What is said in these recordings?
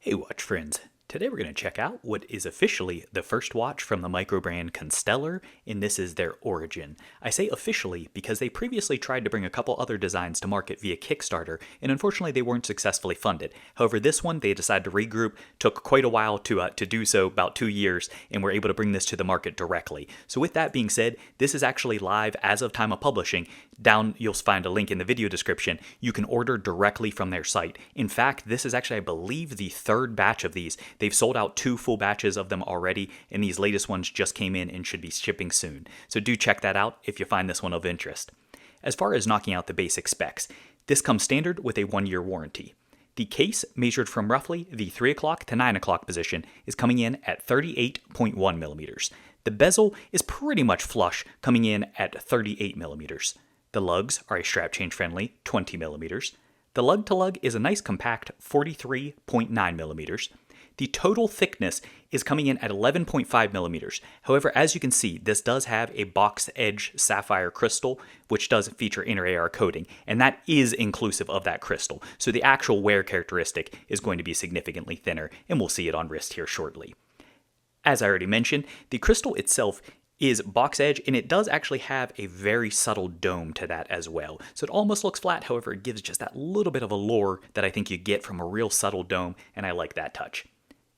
Hey watch friends, today we're going to check out what is officially the first watch from the micro brand Constellar, and this is their origin. I say officially because they previously tried to bring a couple other designs to market via Kickstarter, and unfortunately they weren't successfully funded. However, this one they decided to regroup, took quite a while to do so, about 2 years, and were able to bring this to the market directly. So with that being said, this is actually live as of time of publishing. Down you'll find a link in the video description. You can order directly from their site. In fact, this is actually, I believe, the third batch of these. They've sold out 2 full batches of them already, and these latest ones just came in and should be shipping soon. So do check that out if you find this one of interest. As far as knocking out the basic specs, this comes standard with a 1-year warranty. The case, measured from roughly the 3 o'clock to 9 o'clock position, is coming in at 38.1 millimeters. The bezel is pretty much flush, coming in at 38 millimeters. The lugs are a strap change friendly 20 millimeters. The lug to lug is a nice compact 43.9 millimeters. The total thickness is coming in at 11.5 millimeters. However, as you can see, this does have a box edge sapphire crystal, which does feature inner AR coating, and that is inclusive of that crystal. So the actual wear characteristic is going to be significantly thinner, and we'll see it on wrist here shortly. As I already mentioned, the crystal itself is box edge, and it does actually have a very subtle dome to that as well. So it almost looks flat, however, it gives just that little bit of allure that I think you get from a real subtle dome, and I like that touch.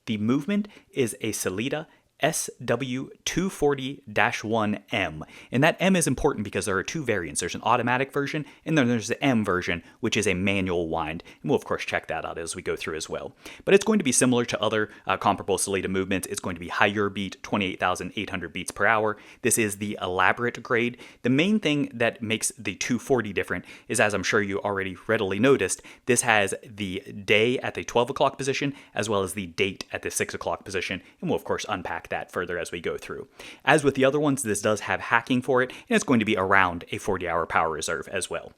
The movement is a Sellita SW240-1M, and that M is important because there are 2 variants. There's an automatic version, and then there's the M version, which is a manual wind, and we'll of course check that out as we go through as well. But it's going to be similar to other comparable Sellita movements. It's going to be higher beat, 28,800 beats per hour. This is the elaborate grade. The main thing that makes the 240 different is, as I'm sure you already readily noticed, this has the day at the 12 o'clock position, as well as the date at the 6 o'clock position, and we'll of course unpack that further as we go through. As with the other ones, this does have hacking for it, and it's going to be around a 40-hour power reserve as well.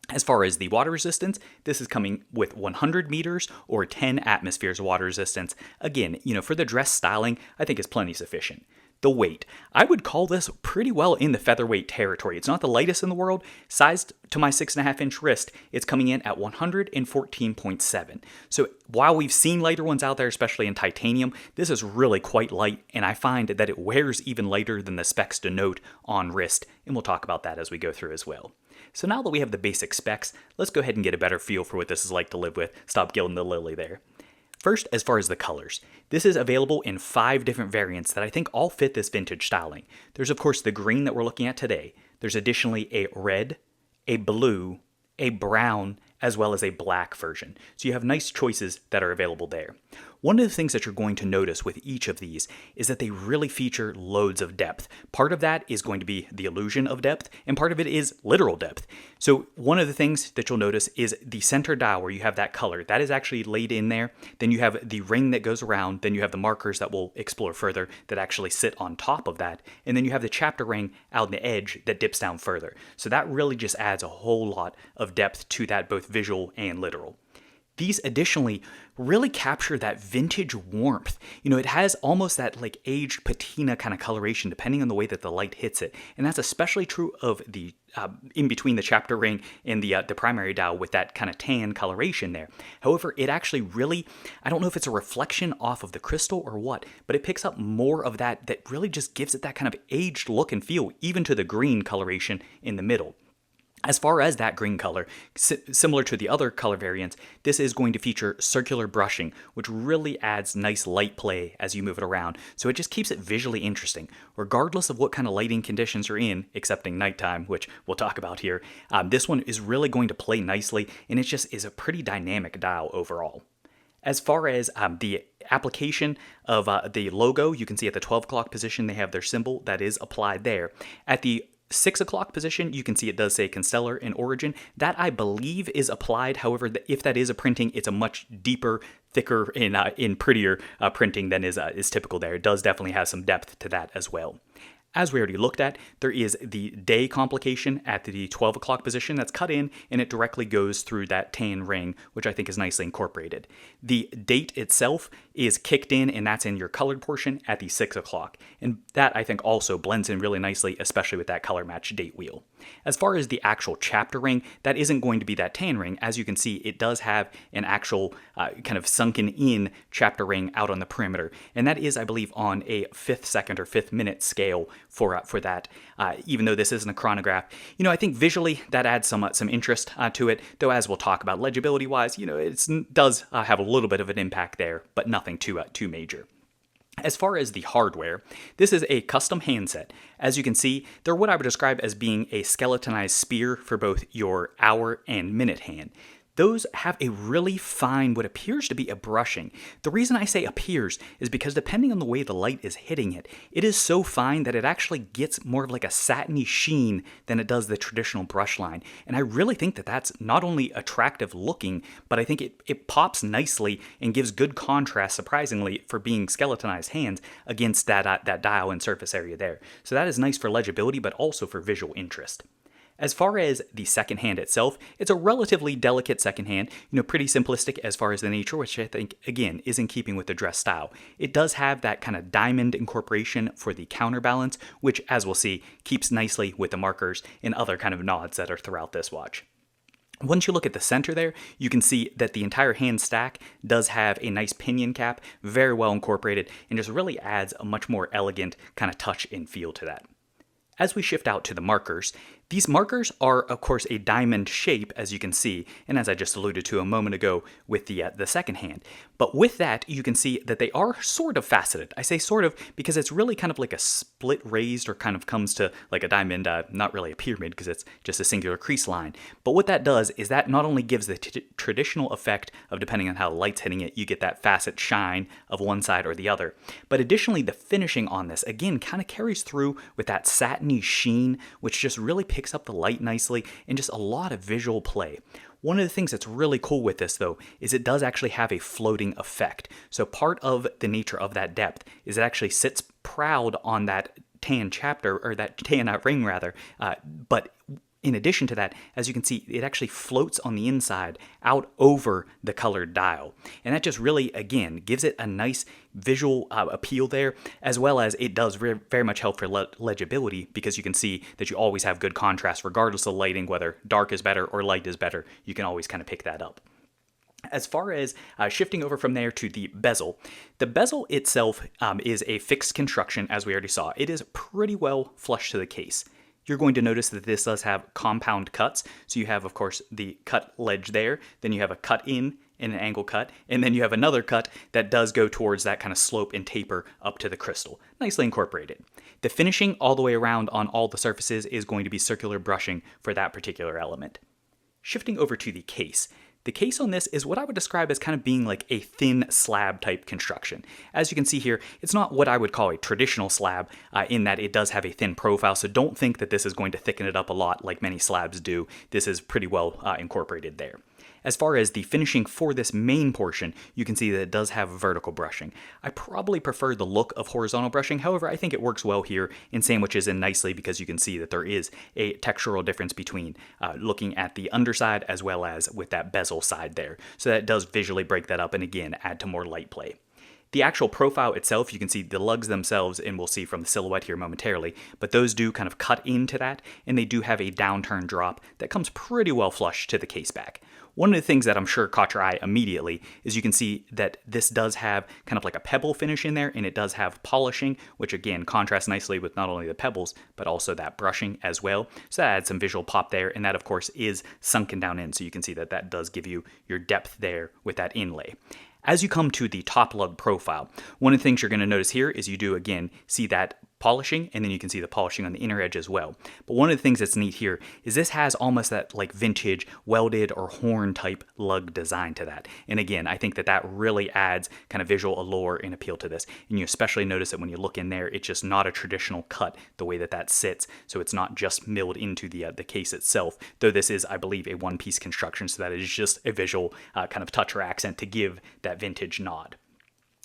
As far as the water resistance, this is coming with 100 meters or 10 atmospheres of water resistance. Again, for the dress styling, I think is plenty sufficient. The weight, I would call this pretty well in the featherweight territory. It's not the lightest in the world. Sized to my 6.5-inch wrist, it's coming in at 114.7. So while we've seen lighter ones out there, especially in titanium, this is really quite light, and I find that it wears even lighter than the specs denote on wrist, and we'll talk about that as we go through as well. So now that we have the basic specs, let's go ahead and get a better feel for what this is like to live with. Stop gilding the lily there. First, as far as the colors, this is available in 5 different variants that I think all fit this vintage styling. There's of course the green that we're looking at today. There's additionally a red, a blue, a brown, as well as a black version. So you have nice choices that are available there. One of the things that you're going to notice with each of these is that they really feature loads of depth. Part of that is going to be the illusion of depth, and part of it is literal depth. So one of the things that you'll notice is the center dial where you have that color. That is actually laid in there. Then you have the ring that goes around. Then you have the markers that we'll explore further that actually sit on top of that. And then you have the chapter ring out in the edge that dips down further. So that really just adds a whole lot of depth to that, both visual and literal. These additionally really capture that vintage warmth. It has almost that like aged patina kind of coloration depending on the way that the light hits it. And that's especially true of the in between the chapter ring and the primary dial with that kind of tan coloration there. However, it actually really, I don't know if it's a reflection off of the crystal or what, but it picks up more of that really just gives it that kind of aged look and feel, even to the green coloration in the middle. As far as that green color, similar to the other color variants, this is going to feature circular brushing, which really adds nice light play as you move it around. So it just keeps it visually interesting, regardless of what kind of lighting conditions you're in, excepting nighttime, which we'll talk about here. This one is really going to play nicely, and it just is a pretty dynamic dial overall. As far as the application of the logo, you can see at the 12 o'clock position, they have their symbol that is applied there. At the 6 o'clock position, you can see it does say Constellar in origin. That I believe is applied. However, if that is a printing, it's a much deeper, thicker, and prettier printing than is typical there. It does definitely have some depth to that as well. As we already looked at, there is the day complication at the 12 o'clock position that's cut in, and it directly goes through that tan ring, which I think is nicely incorporated. The date itself is kicked in, and that's in your colored portion at the 6 o'clock. And that, I think, also blends in really nicely, especially with that color match date wheel. As far as the actual chapter ring, that isn't going to be that tan ring. As you can see, it does have an actual kind of sunken in chapter ring out on the perimeter. And that is, I believe, on a 5th second or 5th minute scale for that, even though this isn't a chronograph. I think visually that adds some interest to it, though as we'll talk about legibility-wise, it does have a little bit of an impact there, but nothing too major. As far as the hardware, this is a custom handset. As you can see, they're what I would describe as being a skeletonized spear for both your hour and minute hand. Those have a really fine, what appears to be a brushing. The reason I say appears is because depending on the way the light is hitting it, it is so fine that it actually gets more of like a satiny sheen than it does the traditional brush line. And I really think that that's not only attractive looking, but I think it pops nicely and gives good contrast, surprisingly, for being skeletonized hands against that dial and surface area there. So that is nice for legibility, but also for visual interest. As far as the second hand itself, it's a relatively delicate second hand, pretty simplistic as far as the nature, which I think, again, is in keeping with the dress style. It does have that kind of diamond incorporation for the counterbalance, which, as we'll see, keeps nicely with the markers and other kind of nods that are throughout this watch. Once you look at the center there, you can see that the entire hand stack does have a nice pinion cap, very well incorporated, and just really adds a much more elegant kind of touch and feel to that. As we shift out to the markers, these markers are, of course, a diamond shape, as you can see, and as I just alluded to a moment ago with the second hand. But with that, you can see that they are sort of faceted. I say sort of because it's really kind of like a split raised, or kind of comes to like a diamond, not really a pyramid because it's just a singular crease line. But what that does is that not only gives the traditional effect of, depending on how the light's hitting it, you get that facet shine of one side or the other. But additionally, the finishing on this, again, kind of carries through with that satiny sheen, which just really picks up the light nicely and just a lot of visual play. One of the things that's really cool with this, though, is it does actually have a floating effect. So part of the nature of that depth is it actually sits proud on that tan chapter, or that tan ring rather, but in addition to that, as you can see, it actually floats on the inside out over the colored dial. And that just really, again, gives it a nice visual appeal there, as well as it does very much help for legibility, because you can see that you always have good contrast regardless of lighting, whether dark is better or light is better. You can always kind of pick that up. As far as shifting over from there to the bezel itself is a fixed construction, as we already saw. It is pretty well flush to the case. You're going to notice that this does have compound cuts. So you have, of course, the cut ledge there, then you have a cut in an angle cut, and then you have another cut that does go towards that kind of slope and taper up to the crystal. Nicely incorporated. The finishing all the way around on all the surfaces is going to be circular brushing for that particular element. Shifting over to the case. The case on this is what I would describe as kind of being like a thin slab type construction. As you can see here, it's not what I would call a traditional slab in that it does have a thin profile, so don't think that this is going to thicken it up a lot like many slabs do. This is pretty well incorporated there. As far as the finishing for this main portion, you can see that it does have vertical brushing. I probably prefer the look of horizontal brushing, however, I think it works well here and sandwiches in nicely because you can see that there is a textural difference between looking at the underside as well as with that bezel side there. So that does visually break that up and again add to more light play. The actual profile itself, you can see the lugs themselves, and we'll see from the silhouette here momentarily, but those do kind of cut into that, and they do have a downturn drop that comes pretty well flush to the case back. One of the things that I'm sure caught your eye immediately is you can see that this does have kind of like a pebble finish in there, and it does have polishing, which again contrasts nicely with not only the pebbles, but also that brushing as well. So that adds some visual pop there, and that of course is sunken down in, so you can see that that does give you your depth there with that inlay. As you come to the top lug profile, one of the things you're going to notice here is you do again see that polishing, and then you can see the polishing on the inner edge as well. But one of the things that's neat here is this has almost that like vintage welded or horn type lug design to that. And again, I think that that really adds kind of visual allure and appeal to this. And you especially notice that when you look in there, it's just not a traditional cut the way that that sits. So it's not just milled into the case itself, though this is, I believe, a one-piece construction. So that is just a visual kind of touch or accent to give that vintage nod.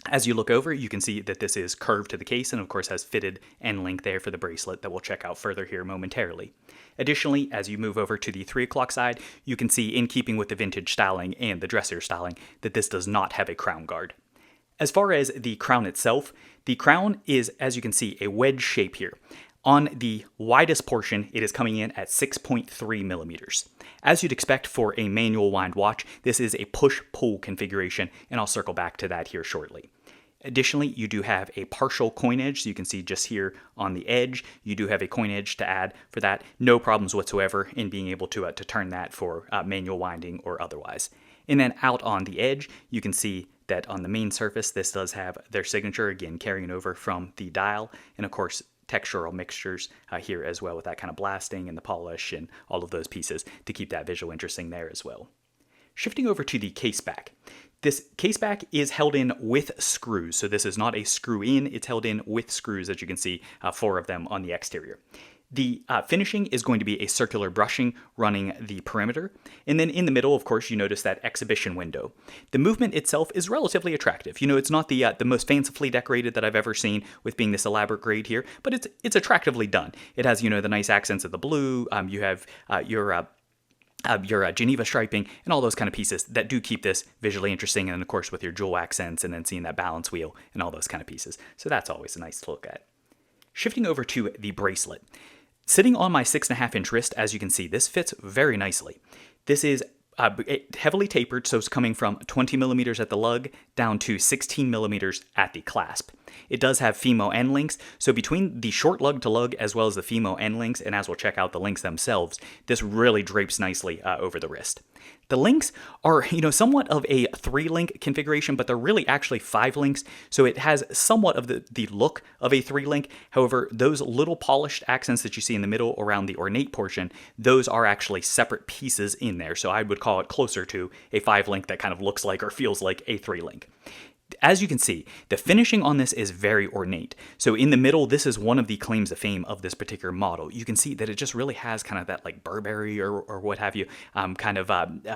As you look over, you can see that this is curved to the case and of course has fitted end link there for the bracelet that we'll check out further here momentarily. Additionally, as you move over to the 3 o'clock side, you can see, in keeping with the vintage styling and the dressier styling, that this does not have a crown guard. As far as the crown itself, the crown is, as you can see, a wedge shape here. On the widest portion, it is coming in at 6.3 millimeters. As you'd expect for a manual wind watch, this is a push-pull configuration, and I'll circle back to that here shortly. Additionally, you do have a partial coin edge, so you can see just here on the edge, you do have a coin edge to add for that. No problems whatsoever in being able to turn that for manual winding or otherwise. And then out on the edge, you can see that on the main surface, this does have their signature, again, carrying over from the dial, and of course, textural mixtures here as well with that kind of blasting and the polish and all of those pieces to keep that visual interesting there as well. Shifting over to the case back. This case back is held in with screws, so this is not a screw in, it's held in with screws, as you can see, 4 of them on the exterior. The finishing is going to be a circular brushing running the perimeter. And then in the middle, of course, you notice that exhibition window. The movement itself is relatively attractive. You know, it's not the most fancifully decorated that I've ever seen with being this elaborate grade here, but it's attractively done. It has, you know, the nice accents of the blue. You have your Geneva striping and all those kind of pieces that do keep this visually interesting. And of course, with your jewel accents and then seeing that balance wheel and all those kind of pieces. So that's always nice to look at. Shifting over to the bracelet. Sitting on my 6.5-inch wrist, as you can see, this fits very nicely. This is heavily tapered, so it's coming from 20 millimeters at the lug down to 16 millimeters at the clasp. It does have FEMO end links, so between the short lug to lug as well as the FEMO end links, and as we'll check out the links themselves, this really drapes nicely over the wrist. The links are, you know, somewhat of a 3-link configuration, but they're really actually 5 links, so it has somewhat of the look of a 3-link. However, those little polished accents that you see in the middle around the ornate portion, those are actually separate pieces in there, so I would call it closer to a 5-link that kind of looks like or feels like a 3-link. As you can see, the finishing on this is very ornate. So in the middle, this is one of the claims of fame of this particular model. You can see that it just really has kind of that like Burberry or what have you kind of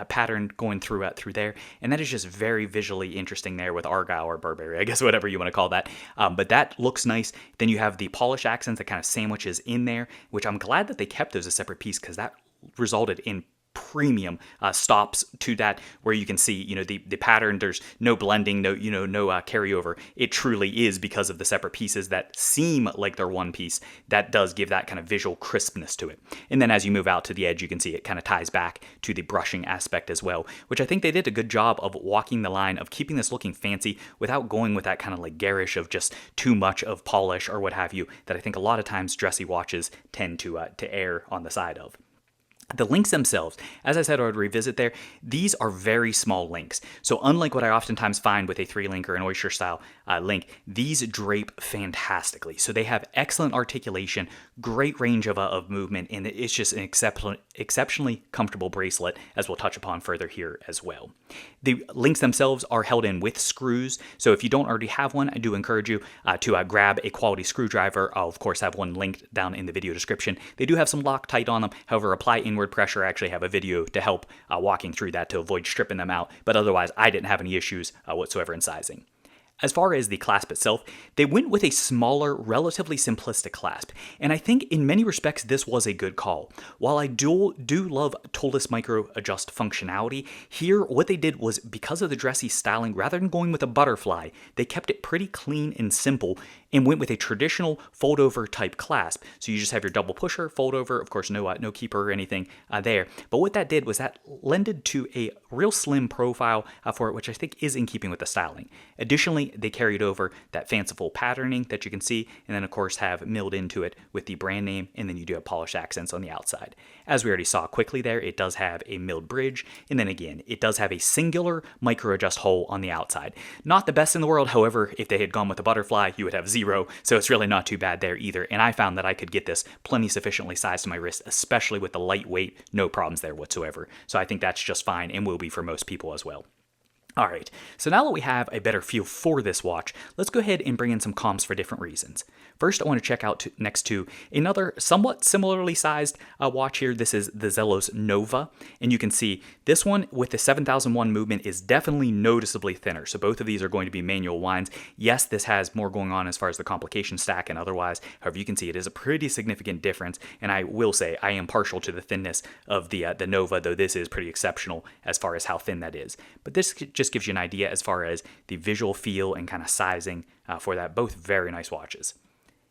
pattern going through there. And that is just very visually interesting there with Argyle or Burberry, I guess whatever you want to call that. But that looks nice. Then you have the polish accents that kind of sandwiches in there, which I'm glad that they kept those a separate piece because that resulted in premium stops to that where you can see, you know, the pattern. There's no blending, no carryover. It truly is because of the separate pieces that seem like they're one piece. That does give that kind of visual crispness to it. And then as you move out to the edge, you can see it kind of ties back to the brushing aspect as well, which I think they did a good job of walking the line of keeping this looking fancy without going with that kind of like garish of just too much of polish or what have you that I think a lot of times dressy watches tend to err on the side of. The links themselves, as I said, I would revisit there, these are very small links. So unlike what I oftentimes find with a 3-link or an oyster style link, these drape fantastically. So they have excellent articulation, great range of movement, and it's just an exceptionally comfortable bracelet, as we'll touch upon further here as well. The links themselves are held in with screws, so if you don't already have one, I do encourage you to grab a quality screwdriver. I'll of course have one linked down in the video description. They do have some Loctite on them, however, apply inward pressure. I actually have a video to help walking through that to avoid stripping them out, but otherwise I didn't have any issues whatsoever in sizing. As far as the clasp itself, they went with a smaller, relatively simplistic clasp, and I think in many respects this was a good call. While I do love toolless micro adjust functionality, here what they did was, because of the dressy styling, rather than going with a butterfly, they kept it pretty clean and simple and went with a traditional fold-over type clasp. So you just have your double pusher, fold over, of course no keeper or anything there. But what that did was that lended to a real slim profile for it, which I think is in keeping with the styling. Additionally, they carried over that fanciful patterning that you can see, and then of course have milled into it with the brand name, and then you do have polished accents on the outside. As we already saw quickly there, it does have a milled bridge, and then again, it does have a singular micro adjust hole on the outside. Not the best in the world, however, if they had gone with a butterfly, you would have 0, so it's really not too bad there either, and I found that I could get this plenty sufficiently sized to my wrist, especially with the lightweight, no problems there whatsoever. So I think that's just fine and will be for most people as well. All right, so now that we have a better feel for this watch, let's go ahead and bring in some comps for different reasons. First, I want to check out next to another somewhat similarly sized watch here. This is the Zelos Nova, and you can see this one with the 7001 movement is definitely noticeably thinner. So both of these are going to be manual winds. Yes, this has more going on as far as the complication stack and otherwise. However, you can see it is a pretty significant difference, and I will say I am partial to the thinness of the Nova, though this is pretty exceptional as far as how thin that is. But this just gives you an idea as far as the visual feel and kind of sizing for that. Both very nice watches.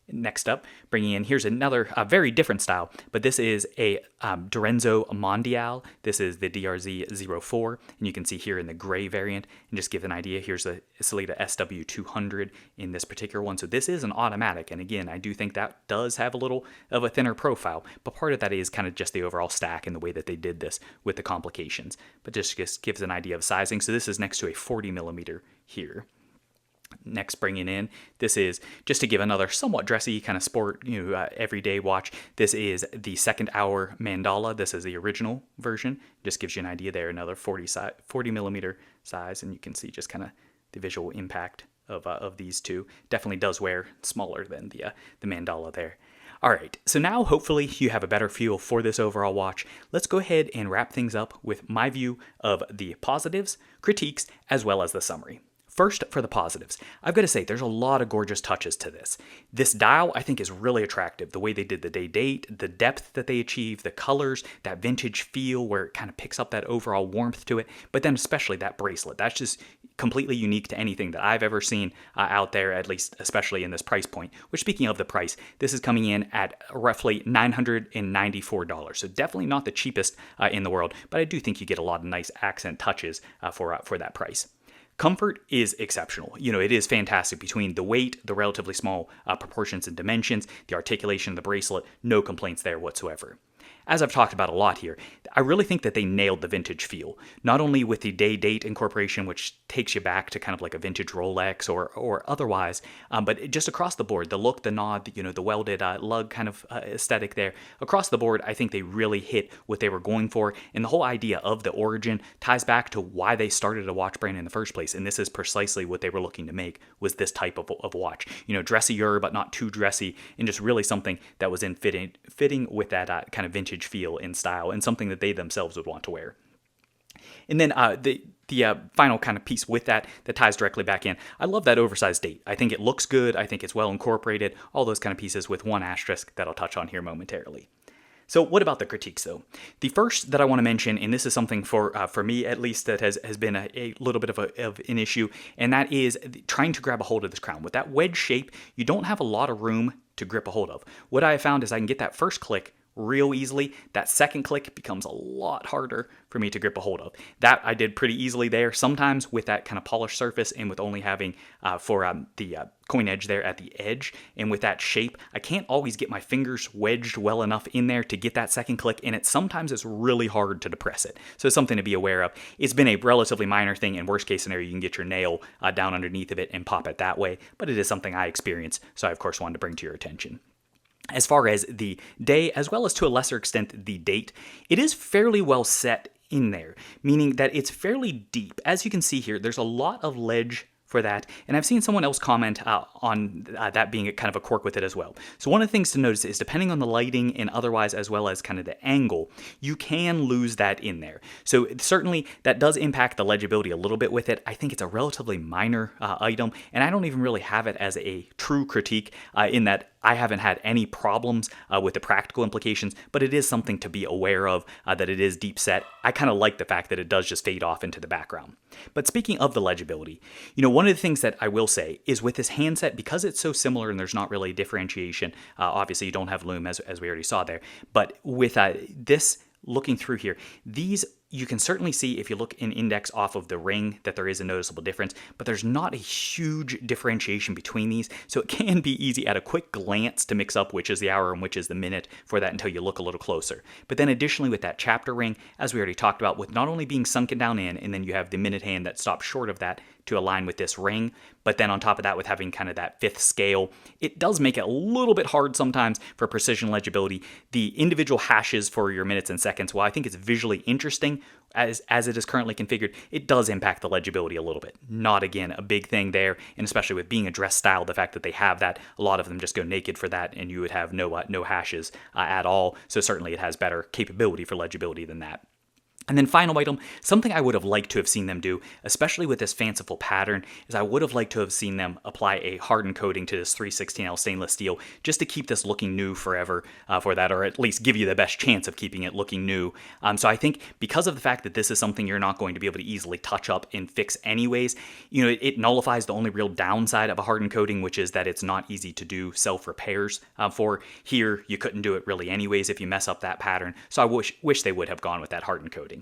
Next up, bringing in, here's another very different style, but this is a Dorenzo Mondial. This is the DRZ04, and you can see here in the gray variant, and just give an idea, here's a Sellita SW200 in this particular one. So this is an automatic, and again, I do think that does have a little of a thinner profile, but part of that is kind of just the overall stack and the way that they did this with the complications, but just gives an idea of sizing. So this is next to a 40 millimeter here. Next, bringing in, this is just to give another somewhat dressy kind of sport, everyday watch. This is the second hour Mandala. This is the original version. Just gives you an idea there, another 40 millimeter size, and you can see just kind of the visual impact of these two. Definitely does wear smaller than the Mandala there. All right, so now hopefully you have a better feel for this overall watch. Let's go ahead and wrap things up with my view of the positives, critiques, as well as the summary. First, for the positives, I've got to say there's a lot of gorgeous touches to this. This dial, I think, is really attractive. The way they did the day date, the depth that they achieve, the colors, that vintage feel where it kind of picks up that overall warmth to it, but then especially that bracelet. That's just completely unique to anything that I've ever seen out there, at least especially in this price point. Which, speaking of the price, this is coming in at roughly $994. So definitely not the cheapest in the world, but I do think you get a lot of nice accent touches for that price. Comfort is exceptional. It is fantastic between the weight, the relatively small proportions and dimensions, the articulation of the bracelet, no complaints there whatsoever. As I've talked about a lot here, I really think that they nailed the vintage feel. Not only with the day-date incorporation, which takes you back to kind of like a vintage Rolex or otherwise, but just across the board, the look, the nod, the welded lug kind of aesthetic there. Across the board, I think they really hit what they were going for, and the whole idea of the origin ties back to why they started a watch brand in the first place, and this is precisely what they were looking to make, was this type of watch. Dressier, but not too dressy, and just really something that was fitting with that kind of vintage feel and style, and something that they themselves would want to wear. And then the final kind of piece with that ties directly back in. I love that oversized date. I think it looks good. I think it's well incorporated. All those kind of pieces with one asterisk that I'll touch on here momentarily. So what about the critiques, though? The first that I want to mention, and this is something for me at least that has been a little bit of an issue, and that is trying to grab a hold of this crown. With that wedge shape, you don't have a lot of room to grip a hold of. What I have found is I can get that first click real easily. That second click becomes a lot harder for me to grip a hold of. That I did pretty easily there. Sometimes with that kind of polished surface and with only having the coin edge there at the edge, and with that shape, I can't always get my fingers wedged well enough in there to get that second click, and sometimes it's really hard to depress it. So it's something to be aware of. It's been a relatively minor thing. In worst case scenario, you can get your nail down underneath of it and pop it that way, but it is something I experienced, so I of course wanted to bring to your attention. As far as the day, as well as to a lesser extent the date, it is fairly well set in there, meaning that it's fairly deep. As you can see here, there's a lot of ledge for that, and I've seen someone else comment on that being kind of a quirk with it as well. So one of the things to notice is depending on the lighting and otherwise, as well as kind of the angle, you can lose that in there. So certainly that does impact the legibility a little bit with it. I think it's a relatively minor item, and I don't even really have it as a true critique in that I haven't had any problems with the practical implications, but it is something to be aware of, that it is deep set. I kind of like the fact that it does just fade off into the background. But speaking of the legibility, one of the things that I will say is with this handset, because it's so similar and there's not really differentiation, obviously you don't have lume as we already saw there, but with this looking through here, these you can certainly see if you look in index off of the ring that there is a noticeable difference, but there's not a huge differentiation between these, so it can be easy at a quick glance to mix up which is the hour and which is the minute for that until you look a little closer. But then additionally with that chapter ring, as we already talked about, with not only being sunken down in, and then you have the minute hand that stops short of that to align with this ring, but then on top of that with having kind of that fifth scale, it does make it a little bit hard sometimes for precision legibility. The individual hashes for your minutes and seconds, while I think it's visually interesting, as it is currently configured, it does impact the legibility a little bit. Not, again, a big thing there, and especially with being a dress style, the fact that they have that, a lot of them just go naked for that, and you would have no hashes at all. So certainly it has better capability for legibility than that. And then final item, something I would have liked to have seen them do, especially with this fanciful pattern, is I would have liked to have seen them apply a hardened coating to this 316L stainless steel just to keep this looking new forever for that, or at least give you the best chance of keeping it looking new. So I think because of the fact that this is something you're not going to be able to easily touch up and fix anyways, it nullifies the only real downside of a hardened coating, which is that it's not easy to do self-repairs for. Here, you couldn't do it really anyways if you mess up that pattern, so I wish they would have gone with that hardened coating.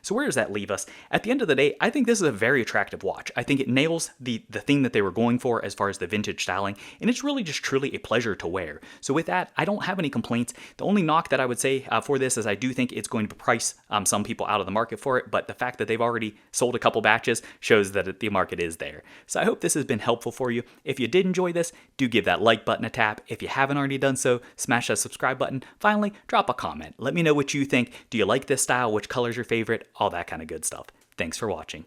So where does that leave us? At the end of the day, I think this is a very attractive watch. I think it nails the thing that they were going for as far as the vintage styling, and it's really just truly a pleasure to wear. So with that, I don't have any complaints. The only knock that I would say for this is I do think it's going to price some people out of the market for it, but the fact that they've already sold a couple batches shows that the market is there. So I hope this has been helpful for you. If you did enjoy this, do give that like button a tap. If you haven't already done so, smash that subscribe button. Finally, drop a comment. Let me know what you think. Do you like this style? Which color's your favorite? All that kind of good stuff. Thanks for watching.